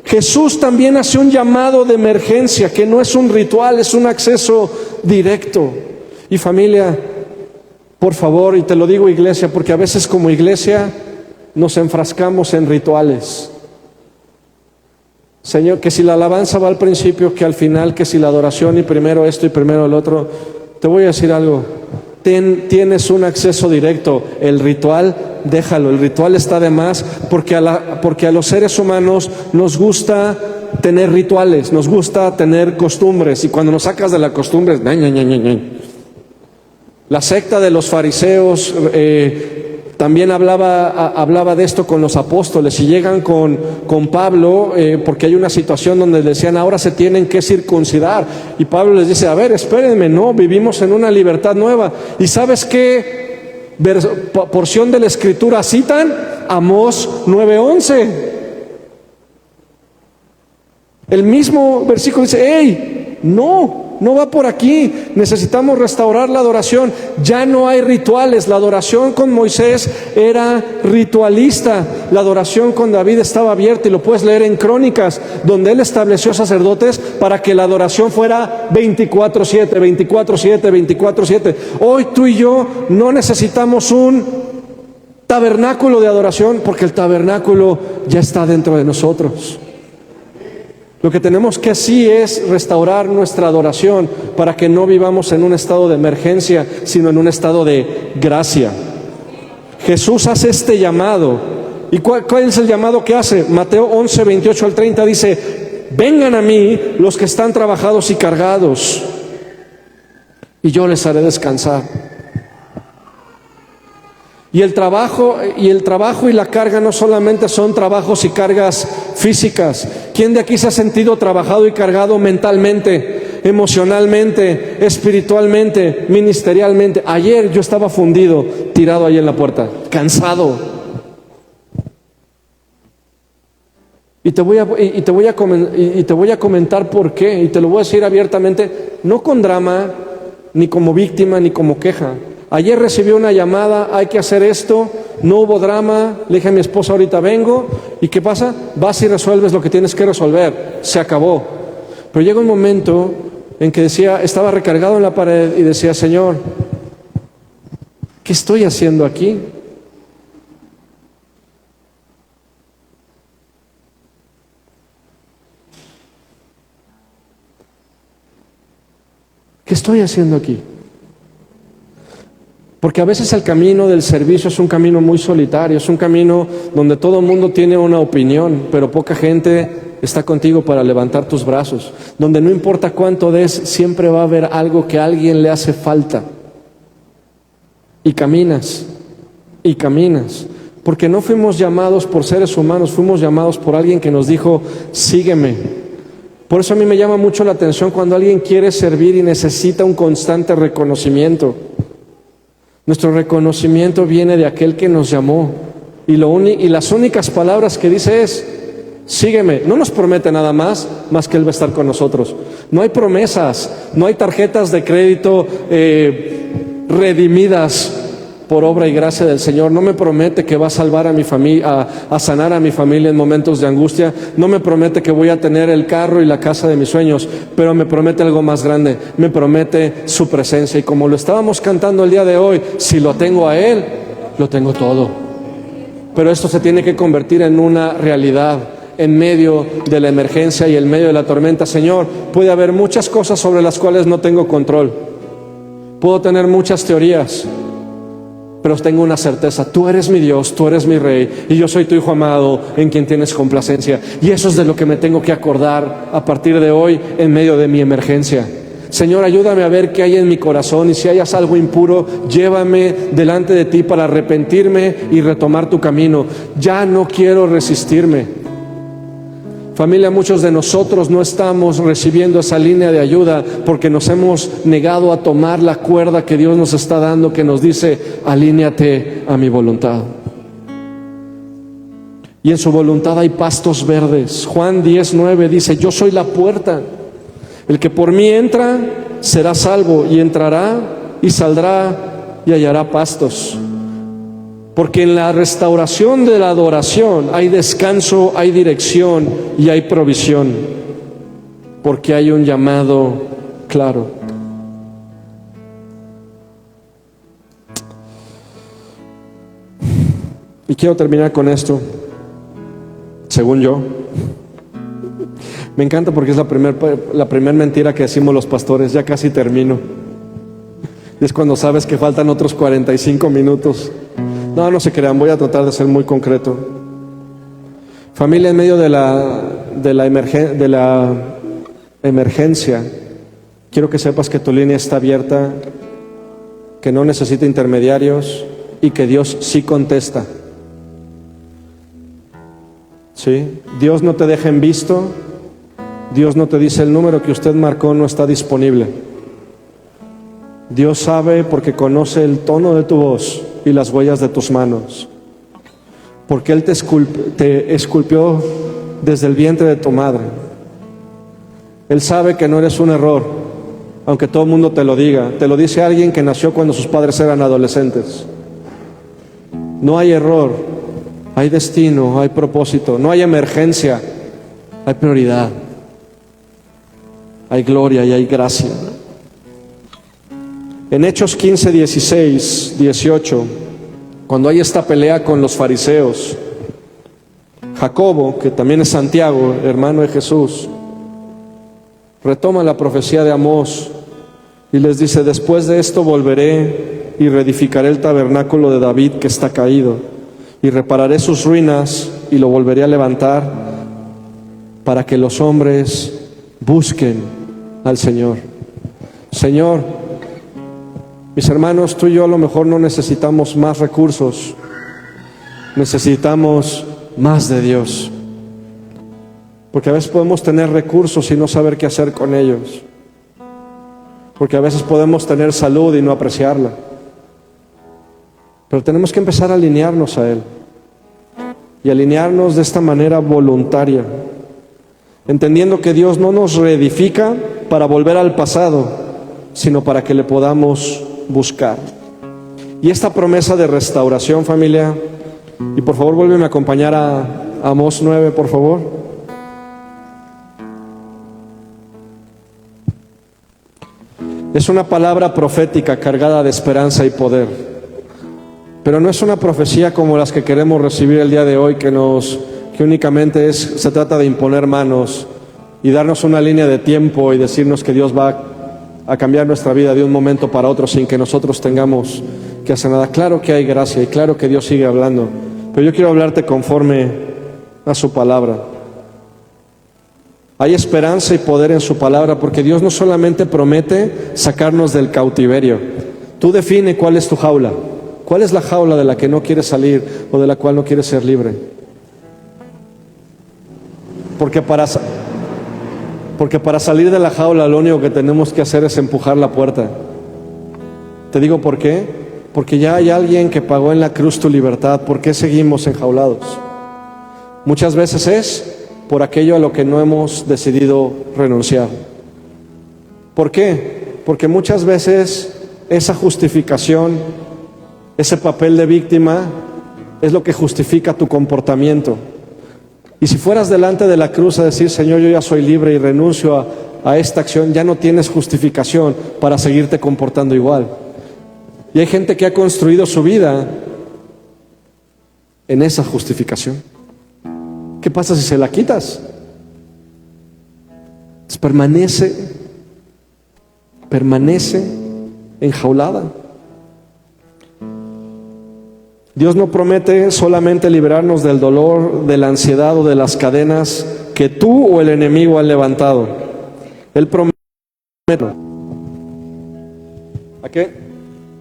Jesús también hace un llamado de emergencia, que no es un ritual, es un acceso directo. Y familia, por favor, y te lo digo, iglesia, porque a veces como iglesia nos enfrascamos en rituales. Señor, que si la alabanza va al principio, que al final, que si la adoración y primero esto y primero el otro. Te voy a decir algo. Tienes un acceso directo. El ritual, déjalo, el ritual está de más, porque a los seres humanos nos gusta tener rituales, nos gusta tener costumbres, y cuando nos sacas de la costumbre, la secta de los fariseos también hablaba de esto con los apóstoles, y llegan con Pablo, porque hay una situación donde le decían, ahora se tienen que circuncidar, y Pablo les dice, a ver, espérenme, no, vivimos en una libertad nueva. ¿Y sabes qué porción de la escritura citan? Amós 9:11. El mismo versículo dice, hey, no va por aquí, necesitamos restaurar la adoración. Ya no hay rituales. La adoración con Moisés era ritualista, la adoración con David estaba abierta, y lo puedes leer en Crónicas, donde él estableció sacerdotes para que la adoración fuera 24/7, 24/7, 24/7. Hoy tú y yo no necesitamos un tabernáculo de adoración, porque el tabernáculo ya está dentro de nosotros. Lo que tenemos que sí es restaurar nuestra adoración para que no vivamos en un estado de emergencia, sino en un estado de gracia. Jesús hace este llamado. ¿Y cuál es el llamado que hace? Mateo 11:28-30 dice, vengan a mí los que están trabajados y cargados, y yo les haré descansar. Y el trabajo y la carga no solamente son trabajos y cargas físicas. ¿Quién de aquí se ha sentido trabajado y cargado mentalmente, emocionalmente, espiritualmente, ministerialmente? Ayer yo estaba fundido, tirado ahí en la puerta, cansado. Y te voy a comentar por qué, y te lo voy a decir abiertamente, no con drama, ni como víctima, ni como queja. Ayer recibí una llamada, hay que hacer esto, no hubo drama, le dije a mi esposa, ahorita vengo, ¿y qué pasa? Vas y resuelves lo que tienes que resolver, se acabó. Pero llega un momento en que estaba recargado en la pared y decía, Señor, ¿qué estoy haciendo aquí? ¿Qué estoy haciendo aquí? Porque a veces el camino del servicio es un camino muy solitario, es un camino donde todo el mundo tiene una opinión, pero poca gente está contigo para levantar tus brazos. Donde no importa cuánto des, siempre va a haber algo que a alguien le hace falta. Y caminas, porque no fuimos llamados por seres humanos, fuimos llamados por alguien que nos dijo, sígueme. Por eso a mí me llama mucho la atención cuando alguien quiere servir y necesita un constante reconocimiento. Nuestro reconocimiento viene de aquel que nos llamó, y las únicas palabras que dice es, sígueme. No nos promete nada más que Él va a estar con nosotros. No hay promesas, no hay tarjetas de crédito redimidas por obra y gracia del Señor. No me promete que va a salvar a mi familia, a sanar a mi familia en momentos de angustia. No me promete que voy a tener el carro y la casa de mis sueños, pero me promete algo más grande. Me promete su presencia. Y como lo estábamos cantando el día de hoy, si lo tengo a Él, lo tengo todo. Pero esto se tiene que convertir en una realidad en medio de la emergencia y en medio de la tormenta. Señor, puede haber muchas cosas sobre las cuales no tengo control. Puedo tener muchas teorías, pero tengo una certeza: tú eres mi Dios, tú eres mi Rey, y yo soy tu Hijo amado en quien tienes complacencia. Y eso es de lo que me tengo que acordar a partir de hoy en medio de mi emergencia. Señor, ayúdame a ver qué hay en mi corazón, y si hayas algo impuro, llévame delante de ti para arrepentirme y retomar tu camino. Ya no quiero resistirme. Familia, muchos de nosotros no estamos recibiendo esa línea de ayuda porque nos hemos negado a tomar la cuerda que Dios nos está dando, que nos dice: alíneate a mi voluntad. Y en su voluntad hay pastos verdes. Juan 10:9 dice: yo soy la puerta. El que por mí entra será salvo, y entrará y saldrá y hallará pastos. Porque en la restauración de la adoración hay descanso, hay dirección y hay provisión. Porque hay un llamado claro. Y quiero terminar con esto, según yo. Me encanta porque es la primer mentira que decimos los pastores. Ya casi termino. Y es cuando sabes que faltan otros 45 minutos. No se crean, voy a tratar de ser muy concreto. Familia, en medio de la emergencia, quiero que sepas que tu línea está abierta, que no necesita intermediarios y que Dios sí contesta. ¿Sí? Dios no te deja en visto. Dios no te dice: el número que usted marcó no está disponible. Dios sabe porque conoce el tono de tu voz y las huellas de tus manos. Porque Él te esculpió desde el vientre de tu madre. Él sabe que no eres un error, aunque todo el mundo te lo diga. Te lo dice alguien que nació cuando sus padres eran adolescentes. No hay error, hay destino, hay propósito. No hay emergencia, hay prioridad. Hay gloria y hay gracia. En Hechos 15, 16, 18, cuando hay esta pelea con los fariseos, Jacobo, que también es Santiago, hermano de Jesús, retoma la profecía de Amós y les dice: después de esto volveré y reedificaré el tabernáculo de David que está caído, y repararé sus ruinas y lo volveré a levantar, para que los hombres busquen al Señor. Señor, mis hermanos, tú y yo a lo mejor no necesitamos más recursos, necesitamos más de Dios. Porque a veces podemos tener recursos y no saber qué hacer con ellos. Porque a veces podemos tener salud y no apreciarla. Pero tenemos que empezar a alinearnos a Él. Y alinearnos de esta manera voluntaria, entendiendo que Dios no nos reedifica para volver al pasado, sino para que le podamos buscar. Y esta promesa de restauración, familia, y por favor vuélveme a acompañar a Amós 9, por favor. Es una palabra profética cargada de esperanza y poder, pero no es una profecía como las que queremos recibir el día de hoy, que únicamente se trata de imponer manos y darnos una línea de tiempo y decirnos que Dios va a cambiar nuestra vida de un momento para otro sin que nosotros tengamos que hacer nada. Claro que hay gracia y claro que Dios sigue hablando, pero yo quiero hablarte conforme a su palabra. Hay esperanza y poder en su palabra, porque Dios no solamente promete sacarnos del cautiverio. Tú define cuál es tu jaula. ¿Cuál es la jaula de la que no quieres salir o de la cual no quieres ser libre? Porque para salir de la jaula lo único que tenemos que hacer es empujar la puerta. Te digo por qué. Porque ya hay alguien que pagó en la cruz tu libertad. ¿Por qué seguimos enjaulados? Muchas veces es por aquello a lo que no hemos decidido renunciar. ¿Por qué? Porque muchas veces esa justificación, ese papel de víctima, es lo que justifica tu comportamiento. Y si fueras delante de la cruz a decir, Señor, yo ya soy libre y renuncio a esta acción, ya no tienes justificación para seguirte comportando igual. Y hay gente que ha construido su vida en esa justificación. ¿Qué pasa si se la quitas? Pues permanece enjaulada. Dios no promete solamente liberarnos del dolor, de la ansiedad o de las cadenas que tú o el enemigo han levantado. Él promete.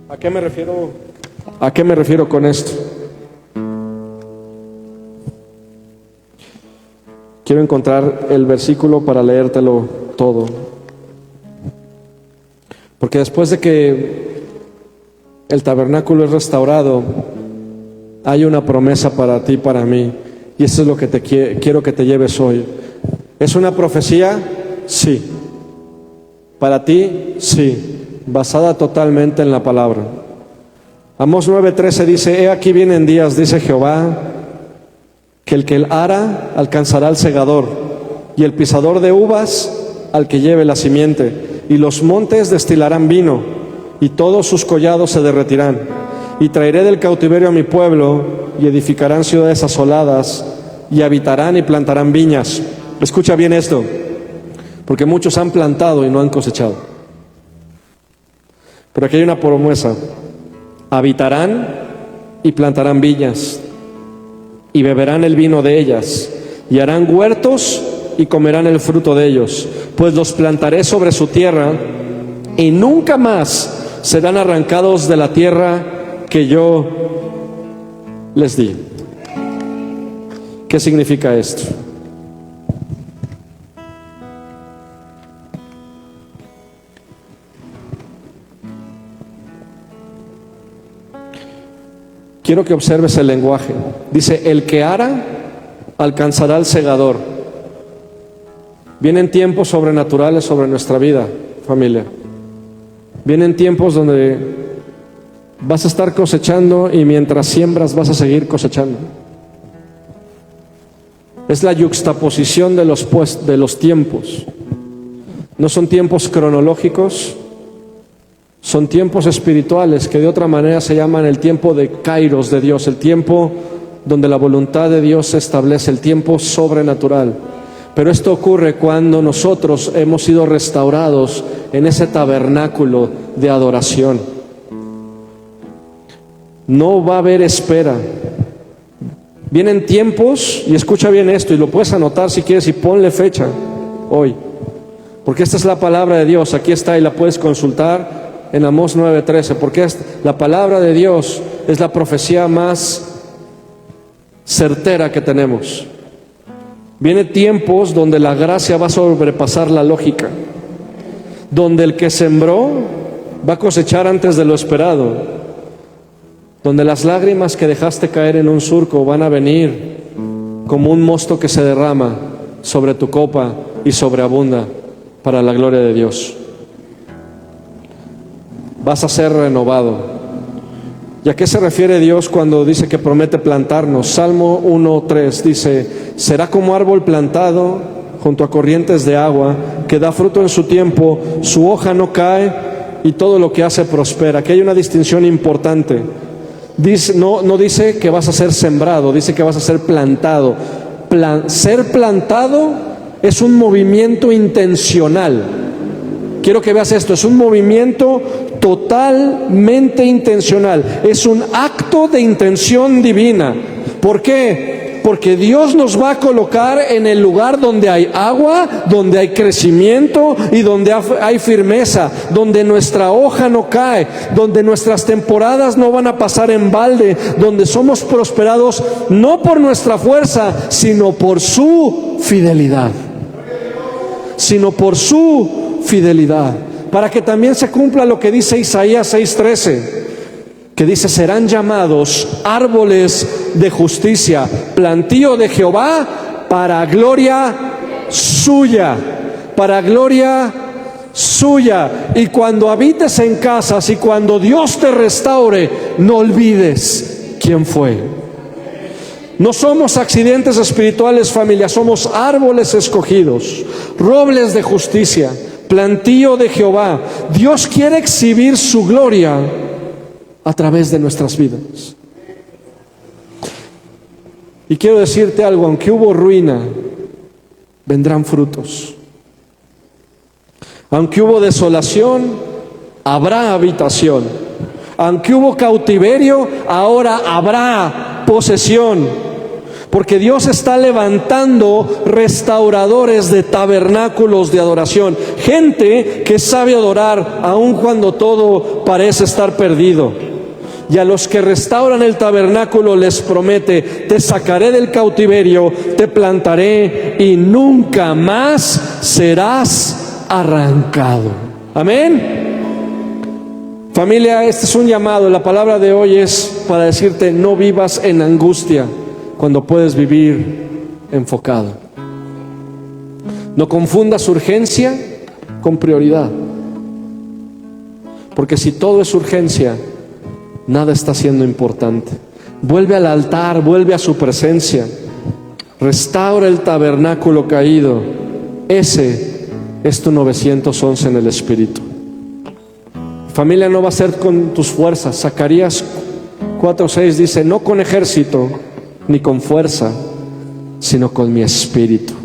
¿A qué me refiero? ¿A qué me refiero con esto? Quiero encontrar el versículo para leértelo todo. Porque después de que el tabernáculo es restaurado, hay una promesa para ti y para mí. Y eso es lo que quiero que te lleves hoy. ¿Es una profecía? Sí. Para ti, sí. Basada totalmente en la palabra. Amós 9:13 dice: He aquí vienen días, dice Jehová, que el ara alcanzará al segador, y el pisador de uvas al que lleve la simiente, y los montes destilarán vino, y todos sus collados se derretirán. Y traeré del cautiverio a mi pueblo, y edificarán ciudades asoladas, y habitarán y plantarán viñas. Escucha bien esto, porque muchos han plantado y no han cosechado. Pero aquí hay una promesa: habitarán y plantarán viñas, y beberán el vino de ellas, y harán huertos y comerán el fruto de ellos, pues los plantaré sobre su tierra, y nunca más serán arrancados de la tierra que yo les di. ¿Qué significa esto? Quiero que observes el lenguaje. Dice: el que ara alcanzará al segador. Vienen tiempos sobrenaturales sobre nuestra vida, familia. Vienen tiempos donde vas a estar cosechando, y mientras siembras vas a seguir cosechando. Es la yuxtaposición de los tiempos. No son tiempos cronológicos, son tiempos espirituales que de otra manera se llaman el tiempo de Kairos de Dios, el tiempo donde la voluntad de Dios se establece, el tiempo sobrenatural. Pero esto ocurre cuando nosotros hemos sido restaurados en ese tabernáculo de adoración. No va a haber espera. Vienen tiempos, y escucha bien esto, y lo puedes anotar si quieres, y ponle fecha hoy, porque esta es la palabra de Dios. Aquí está, y la puedes consultar en Amós 9:13, porque la palabra de Dios es la profecía más certera que tenemos. Vienen tiempos donde la gracia va a sobrepasar la lógica, donde el que sembró va a cosechar antes de lo esperado, donde las lágrimas que dejaste caer en un surco van a venir como un mosto que se derrama sobre tu copa y sobreabunda para la gloria de Dios. Vas a ser renovado. ¿Y a qué se refiere Dios cuando dice que promete plantarnos? Salmo 1:3 dice: será como árbol plantado junto a corrientes de agua, que da fruto en su tiempo, su hoja no cae, y todo lo que hace prospera. Aquí hay una distinción importante. No dice que vas a ser sembrado, dice que vas a ser plantado. Ser plantado es un movimiento intencional. Quiero que veas esto: es un movimiento totalmente intencional, es un acto de intención divina. ¿Por qué? Porque Dios nos va a colocar en el lugar donde hay agua, donde hay crecimiento y donde hay firmeza, donde nuestra hoja no cae, donde nuestras temporadas no van a pasar en balde, donde somos prosperados no por nuestra fuerza, sino por su fidelidad. Sino por su fidelidad. Para que también se cumpla lo que dice Isaías 6:13. Que dice: serán llamados árboles de justicia, plantío de Jehová para gloria suya, para gloria suya. Y cuando habites en casas y cuando Dios te restaure, no olvides quién fue. No somos accidentes espirituales, familia, somos árboles escogidos, robles de justicia, plantío de Jehová. Dios quiere exhibir su gloria a través de nuestras vidas. Y quiero decirte algo, aunque hubo ruina, vendrán frutos. Aunque hubo desolación, habrá habitación. Aunque hubo cautiverio, ahora habrá posesión. Porque Dios está levantando restauradores de tabernáculos de adoración. Gente que sabe adorar aun cuando todo parece estar perdido. Y a los que restauran el tabernáculo les promete: te sacaré del cautiverio, te plantaré y nunca más serás arrancado. Amén. Familia, este es un llamado. La palabra de hoy es para decirte: no vivas en angustia cuando puedes vivir enfocado. No confundas urgencia con prioridad. Porque si todo es urgencia, nada está siendo importante. Vuelve al altar, vuelve a su presencia. Restaura el tabernáculo caído. Ese es tu 911 en el Espíritu. Familia, no va a ser con tus fuerzas. Zacarías 4:6 dice: no con ejército ni con fuerza, sino con mi espíritu,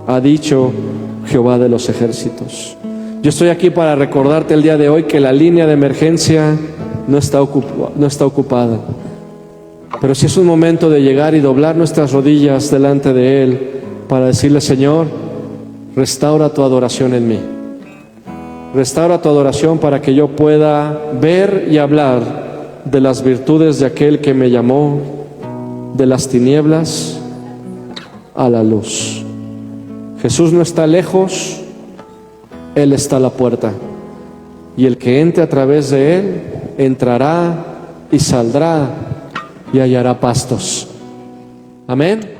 ha dicho Jehová de los ejércitos. Yo estoy aquí para recordarte el día de hoy que la línea de emergencia no está ocupada. Pero sí es un momento de llegar y doblar nuestras rodillas delante de Él para decirle: Señor, restaura tu adoración en mí. Restaura tu adoración para que yo pueda ver y hablar de las virtudes de aquel que me llamó de las tinieblas a la luz. Jesús no está lejos, Él está a la puerta. Y el que entre a través de Él entrará y saldrá y hallará pastos. Amén.